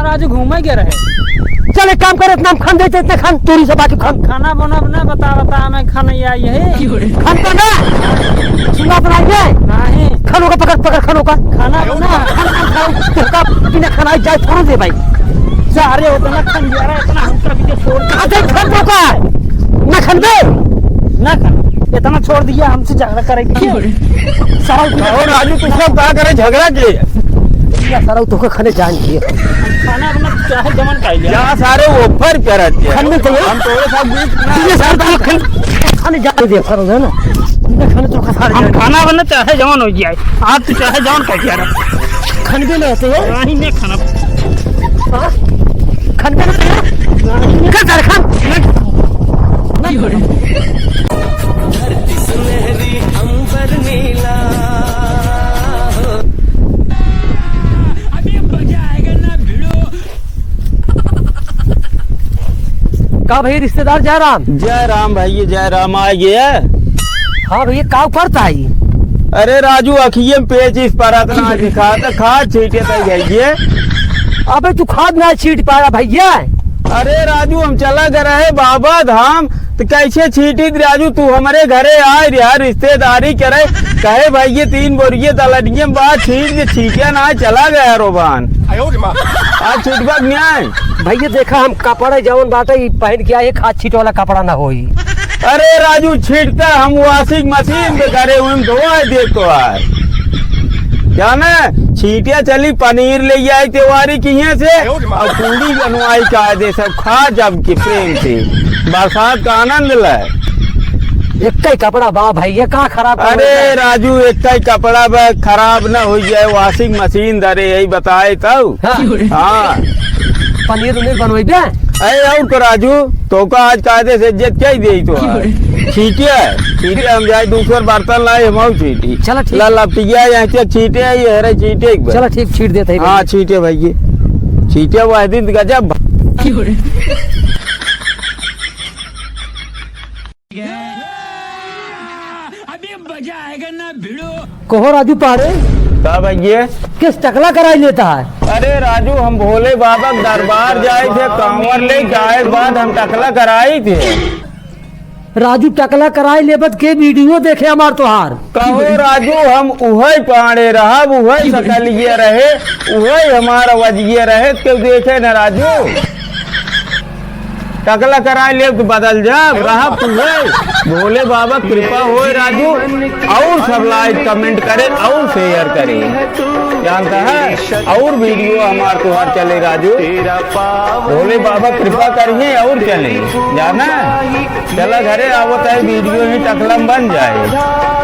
राजू घूमे के रहे। चल एक काम कर, इतना खान देते इतने खान तोरी से बाकी खान खाना बना बना बता मैं खाना आई है खान तो ना सुना बनाएंगे नहीं खानों का पकड़ खानों का खाना बना बिना खाना जाए थोड़ा दे भाई जा रहे होते ना खान जा रहा है इतना हमका भी छोड़ कहाँ से खानों का ना खान दे ना खाना इतना छोड़ दिया हमसे झगड़ा करेगी सारा राजू तू सब क्या करे झगड़ा के सारा तो खाने जान दिए खाना बना चाहे जमन खाई ले यहाँ सारे ऑफर करते हैं खाने तो हम तो सब ये सारा खाने जाने दे फरो है ना खाने तो हम खाना बना चाहे जमन हो जाए आज तो चाहे जमन खाई जा रहा खाने भी लेते हैं नहीं मैं खाना खाने भी लेते हैं कर खान का भाई रिश्तेदार जयराम जय राम भाई जय राम आ गया। हाँ भैया का करता है अरे राजू अखिए में पेच इस पर इतना दिखा तो खाद छीटे तक गई। अबे तू खाद ना छीट पाया भैया अरे राजू हम चला गए रहे बाबा धाम तो कैसे छीटी राजू तू हमारे घरे आए यार रिश्तेदारी करे कहे भाई ये 3 बोरिये दलनिये बात छीटिया ना चला गया रोबान आज छीटबा न्याय भैया देखा हम कपड़ा जवन बाटे पहन के आए खाद छीट वाला कपड़ा ना होई। अरे राजू छीटता हम वॉशिंग मशीन पे करे हुए धोआ देख तो आए क्या ना छीटिया चली पनीर ले आई त्योहारी किए से और पूरी बनवाई का दे सब खा जब के प्रेम से बरसात का आनंद लाए एक ही कपड़ा बा भैया का खराब अरे राजू एक ही कपड़ा खराब ना हो जाए वॉशिंग मशीन दरे यही बताए तब हाँ पनीर उनीर बनवेबे अरे और तो राजू तो का आज कायदे से इज्जत क्या ही दे तो छीटे हम जाए दूसर बर्तन लाए हम छीटी चलो ठीक लपटिया यहाँ से छीटे ये हरे छीटे चलो ठीक छीट देते हैं हाँ छीटे भैया छीटे वो दिन गजब अभी मजा आएगा ना भिड़ो कहो राजू पारे क्या भैया किस टकला कराई लेता है अरे राजू हम भोले बाबा के दरबार जाए थे कांवर ले जाए बाद हम टकला कराई थे राजू टकला कराई लेबत के वीडियो देखे हमार तोहार कहो राजू हम उहई पाड़े रहा उहई सकलिए रहे उहई हमारा वजिए रहे क्यों देखे न राजू टकला कराए ले तो बदल जा रहा तुम्हें भोले बाबा कृपा हो राजू और सब लाइक कमेंट करे और शेयर करे जानता है और वीडियो हमारे तुहार चले राजू भोले बाबा कृपा करिए और चले जाना चला घरे आवत है वीडियो ही टकलम बन जाए।